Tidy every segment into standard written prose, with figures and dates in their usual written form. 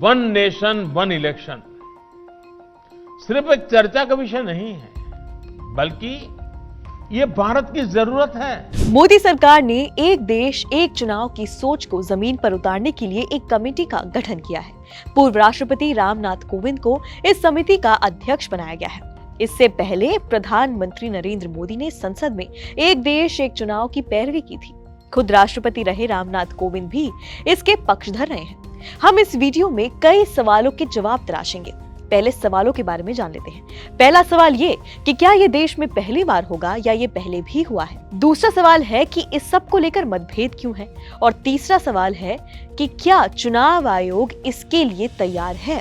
One nation one election सिर्फ एक चर्चा का विषय नहीं है, बल्कि ये भारत की जरूरत है। मोदी सरकार ने एक देश एक चुनाव की सोच को जमीन पर उतारने के लिए एक कमेटी का गठन किया है। पूर्व राष्ट्रपति रामनाथ कोविंद को इस समिति का अध्यक्ष बनाया गया है। इससे पहले प्रधानमंत्री नरेंद्र मोदी ने संसद में एक देश एक चुनाव की पैरवी की थी। खुद राष्ट्रपति रहे रामनाथ कोविंद भी इसके पक्षधर रहे हैं। हम इस वीडियो में कई सवालों के जवाब तराशेंगे। पहले सवालों के बारे में जान लेते हैं। पहला सवाल ये कि क्या ये देश में पहली बार होगा या ये पहले भी हुआ है। दूसरा सवाल है कि इस सब को लेकर मतभेद क्यों है। और तीसरा सवाल है कि क्या चुनाव आयोग इसके लिए तैयार है।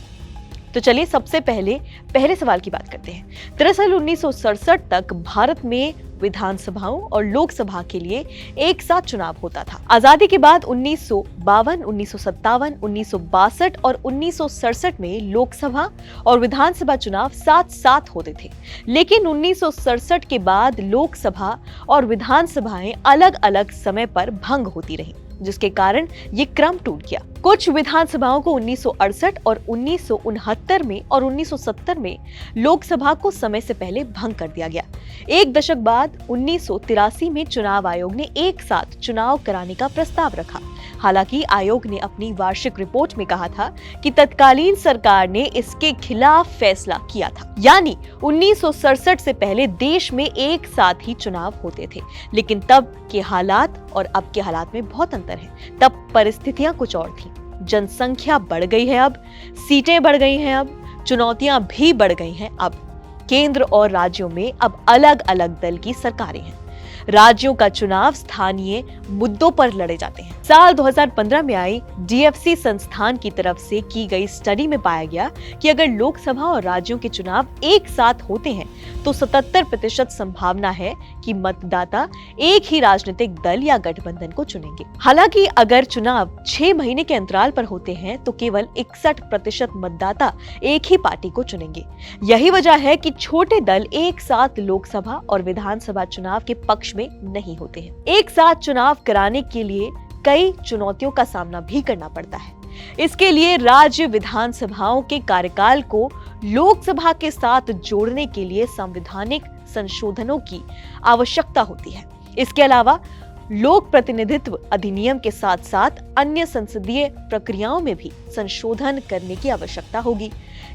तो चलिए सबसे पहले सवाल की बात करते हैं। दरअसल 1967 तक भारत में विधानसभाओं और लोकसभा के लिए एक साथ चुनाव होता था। आजादी के बाद 1952, 1957, 1962 और 1967 में लोकसभा और विधानसभा चुनाव साथ साथ होते थे। लेकिन 1967 के बाद लोकसभा और विधानसभाएं अलग अलग समय पर भंग होती रहीं, जिसके कारण ये क्रम टूट गया। कुछ विधानसभाओं को 1968 और 1969 में और 1970 में लोकसभा को समय से पहले भंग कर दिया गया। एक दशक बाद 1983 में चुनाव आयोग ने एक साथ चुनाव कराने का प्रस्ताव रखा। हालांकि आयोग ने अपनी वार्षिक रिपोर्ट में कहा था कि तत्कालीन सरकार ने इसके खिलाफ फैसला किया था, यानी 1967 से पहले देश में एक साथ ही चुनाव होते थे। लेकिन तब के हालात और अब के हालात में बहुत अंतर है। तब परिस्थितियां कुछ और थी। जनसंख्या बढ़ गई है, अब सीटें बढ़ गई हैं, अब चुनौतियां भी बढ़ गई हैं। अब केंद्र और राज्यों में अब अलग अलग दल की सरकारें हैं। राज्यों का चुनाव स्थानीय मुद्दों पर लड़े जाते हैं। साल 2015 में आई DFC संस्थान की तरफ से की गई स्टडी में पाया गया कि अगर लोकसभा और राज्यों के चुनाव एक साथ होते हैं तो 77% संभावना है कि मतदाता एक ही राजनीतिक दल या गठबंधन को चुनेंगे। हालांकि अगर चुनाव 6 महीने के अंतराल पर होते हैं तो केवल 61% मतदाता एक ही पार्टी को चुनेंगे। यही वजह है कि छोटे दल एक साथ लोकसभा और विधानसभा चुनाव के पक्ष में नहीं होते हैं। एक साथ चुनाव कराने के लिए कई चुनौतियों का सामना भी करना पड़ता है। इसके लिए राज्य विधानसभाओं के कार्यकाल को लोकसभा के साथ जोड़ने के लिए संवैधानिक संशोधनों की आवश्यकता होती है। इसके अलावा लोक प्रतिनिधित्व अधिनियम के साथ साथ अन्य संसदीय प्रक्रियाओं में भी संशोधन करने की आवश्यकता होगी।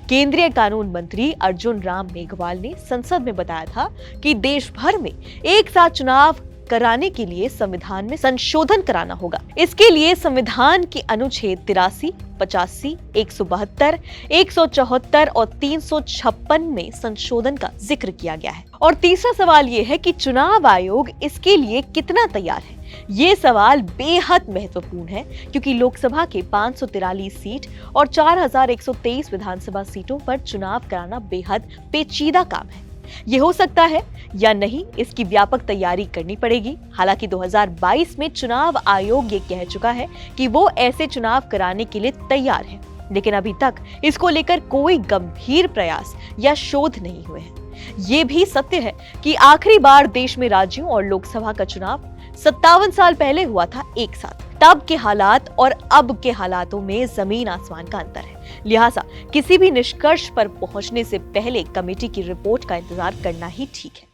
केंद्रीय कानून मंत्री अर्जुन राम मेघवाल ने संसद में बताया था कि देश भर में एक साथ चुनाव कराने के लिए संविधान में संशोधन कराना होगा। इसके लिए संविधान के अनुच्छेद 83, 85, 172, 174 और 356 में संशोधन का जिक्र किया गया है। और तीसरा सवाल ये है कि चुनाव आयोग इसके लिए कितना तैयार है। ये सवाल बेहद महत्वपूर्ण है क्योंकि लोकसभा के 543 सीट और 4123 विधानसभा सीटों पर चुनाव कराना बेहद पेचीदा काम है। ये हो सकता है या नहीं, इसकी व्यापक तैयारी करनी पड़ेगी। हालांकि 2022 में चुनाव आयोग ये कह चुका है कि वो ऐसे चुनाव कराने के लिए तैयार है, लेकिन अभी तक इसको लेकर कोई गंभीर प्रयास या शोध नहीं हुए हैं। ये भी सत्य है कि आखिरी बार देश में राज्यों और लोकसभा का चुनाव 57 साल पहले हुआ था एक साथ। तब के हालात और अब के हालातों में जमीन आसमान का अंतर है। लिहाजा किसी भी निष्कर्ष पर पहुंचने से पहले कमेटी की रिपोर्ट का इंतजार करना ही ठीक है।